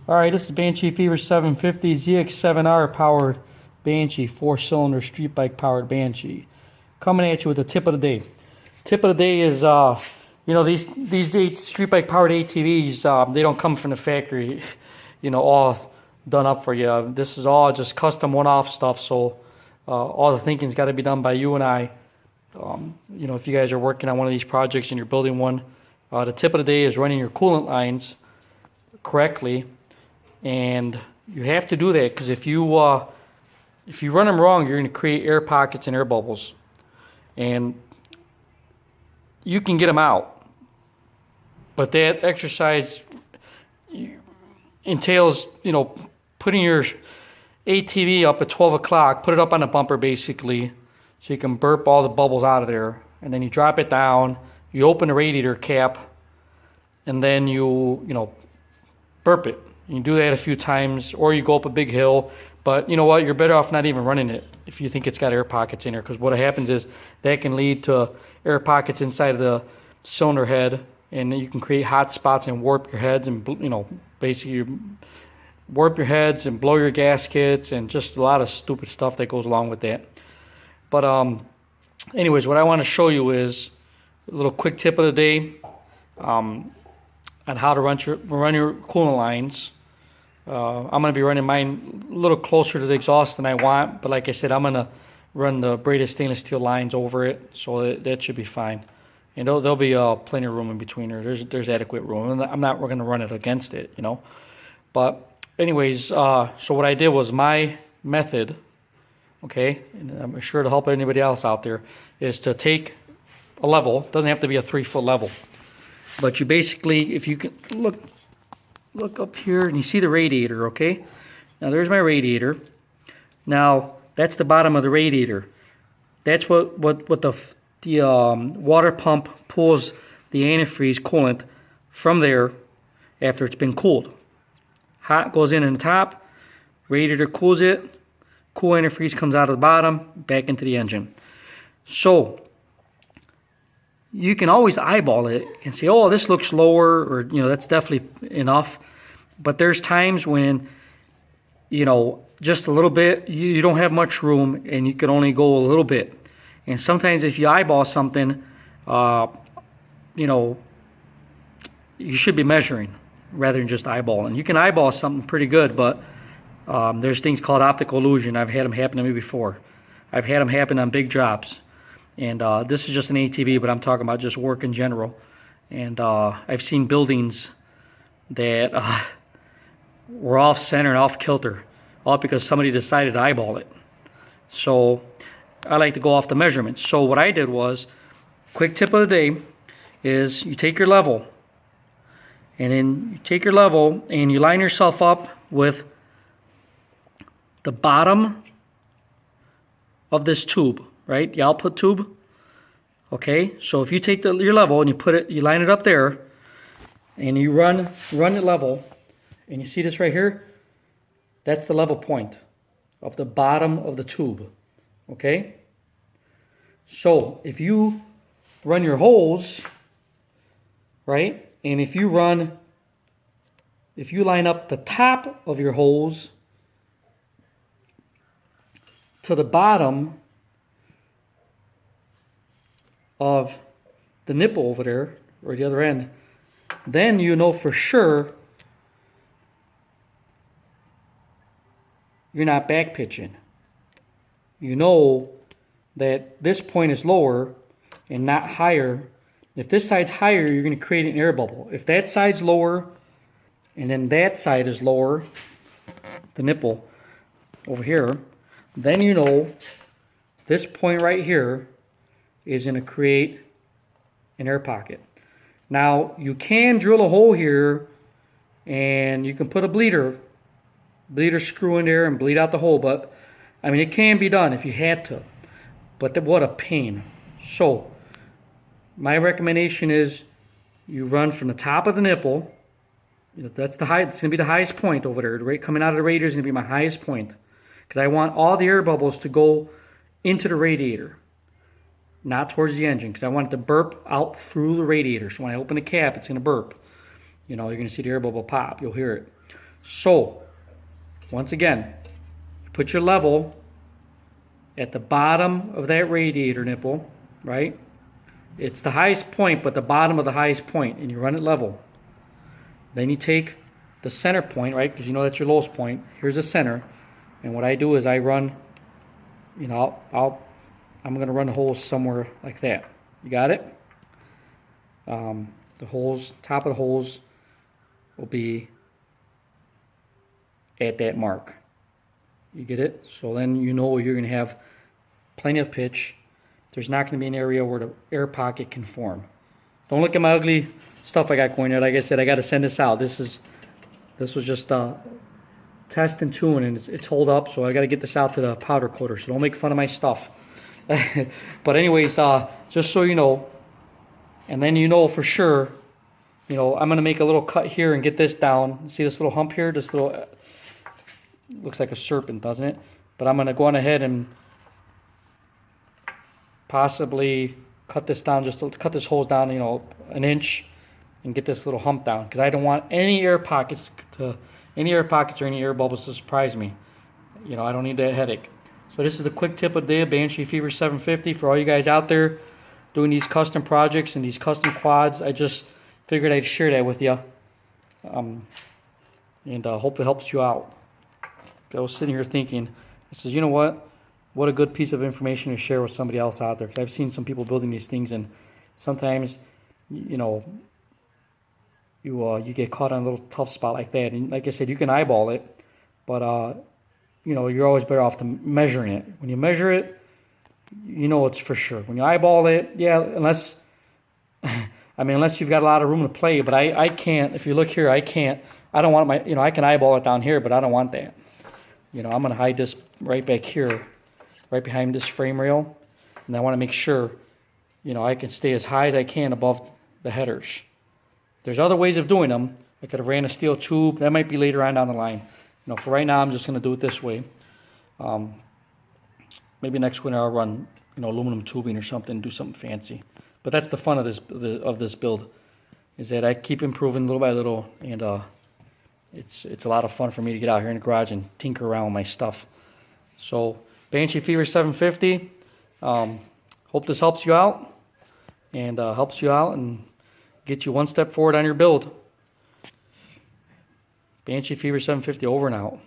Alright, this is Banshee Fever 750 ZX7R powered Banshee, 4-cylinder street bike powered Banshee. Coming at you with the tip of the day. Tip of the day is, these street bike powered ATVs, they don't come from the factory, all done up for you. This is all just custom one-off stuff, so all the thinking's got to be done by you and I. If you guys are working on one of these projects and you're building one, the tip of the day is running your coolant lines correctly. And you have to do that because if you run them wrong, you're going to create air pockets and air bubbles, and you can get them out. But that exercise entails, putting your ATV up at 12 o'clock, put it up on the bumper basically, so you can burp all the bubbles out of there, and then you drop it down, you open the radiator cap, and then you burp it. You can do that a few times, or you go up a big hill, but you know what, you're better off not even running it if you think it's got air pockets in there, because what happens is that can lead to air pockets inside of the cylinder head, and you can create hot spots and warp your heads, and basically warp your heads and blow your gaskets, and just a lot of stupid stuff that goes along with that. But anyways, what I want to show you is a little quick tip of the day on how to run your coolant lines. I'm going to be running mine a little closer to the exhaust than I want, but like I said, I'm going to run the braided stainless steel lines over it, so that should be fine. And there'll be plenty of room in between there. There's adequate room. We're going to run it against it, But anyways, so what I did was my method, okay, and I'm sure to help anybody else out there, is to take a level. It doesn't have to be a 3-foot level, but you basically, if you can look up here and you see the radiator, okay? Now there's my radiator. Now that's the bottom of the radiator. That's what the water pump pulls the antifreeze coolant from there after it's been cooled. Hot goes in the top, radiator cools it, cool antifreeze comes out of the bottom, back into the engine. So you can always eyeball it and say, oh, this looks lower, or that's definitely enough. But there's times when just a little bit, you don't have much room and you can only go a little bit. And sometimes if you eyeball something, you should be measuring rather than just eyeballing. You can eyeball something pretty good, but there's things called optical illusion. I've had them happen to me before. I've had them happen on big jobs. And this is just an ATV, but I'm talking about just work in general. And I've seen buildings that were off center and off kilter, all because somebody decided to eyeball it. So I like to go off the measurements. So what I did was, quick tip of the day is you take your level, and then you take your level and you line yourself up with the bottom of this tube, right? The output tube. Okay, so if you take your level and you line it up there, and you run it level, and you see this right here, that's the level point of the bottom of the tube. Okay, so if you run your hose, right, and if you line up the top of your hose to the bottom of the nipple over there, or the other end, then you know for sure you're not back pitching. You know that this point is lower and not higher. If this side's higher, you're going to create an air bubble. If that side's lower and then that side is lower, the nipple over here, then you know this point right here is going to create an air pocket. Now you can drill a hole here and you can put a bleeder screw in there and bleed out the hole, but I mean, it can be done if you had to, but what a pain. So my recommendation is you run from the top of the nipple. That's the high. It's going to be the highest point over there. Right, coming out of the radiator is going to be my highest point, because I want all the air bubbles to go into the radiator, not towards the engine, because I want it to burp out through the radiator. So when I open the cap, it's going to burp. You're going to see the air bubble pop. You'll hear it. So, once again, you put your level at the bottom of that radiator nipple, right? It's the highest point, but the bottom of the highest point, and you run it level. Then you take the center point, right? Because you know that's your lowest point. Here's the center, and what I do is I run, you know, I'm going to run the holes somewhere like that. You got it? The holes, top of the holes will be at that mark. You get it? So then you know you're going to have plenty of pitch. There's not going to be an area where the air pocket can form. Don't look at my ugly stuff I got going there. Like I said, I got to send this out. This was just test and tune, and it's hold up. So I got to get this out to the powder coater. So don't make fun of my stuff. But anyways, just so you know, and then you know for sure, you know, I'm going to make a little cut here and get this down. See this little hump here? This little, looks like a serpent, doesn't it? But I'm going to go on ahead and possibly cut this down, just to cut this hose down, you know, an inch, and get this little hump down, because I don't want any air pockets or any air bubbles to surprise me. You know, I don't need that headache. So this is the quick tip of the day, Banshee Fever 750 for all you guys out there doing these custom projects and these custom quads. I just figured I'd share that with you, and hope it helps you out. I was sitting here thinking, I says, you know what a good piece of information to share with somebody else out there. Because I've seen some people building these things, and sometimes, you know, you get caught on a little tough spot like that. And like I said, you can eyeball it, but you know, you're always better off to measuring it. When you measure it, you know it's for sure. When you eyeball it, yeah, unless unless you've got a lot of room to play. But I can't. If you look here, I can't. I don't want my, you know, I can eyeball it down here, but I don't want that. You know, I'm going to hide this right back here, right behind this frame rail, and I want to make sure, you know, I can stay as high as I can above the headers. There's other ways of doing them. I could have ran a steel tube. That might be later on down the line. You know, for right now, I'm just going to do it this way. Maybe next winter I'll run, you know, aluminum tubing or something, do something fancy. But that's the fun of this build, is that I keep improving little by little, and it's a lot of fun for me to get out here in the garage and tinker around with my stuff. So Banshee Fever 750. Hope this helps you out, and get you one step forward on your build. Banshee Fever 750 over and out.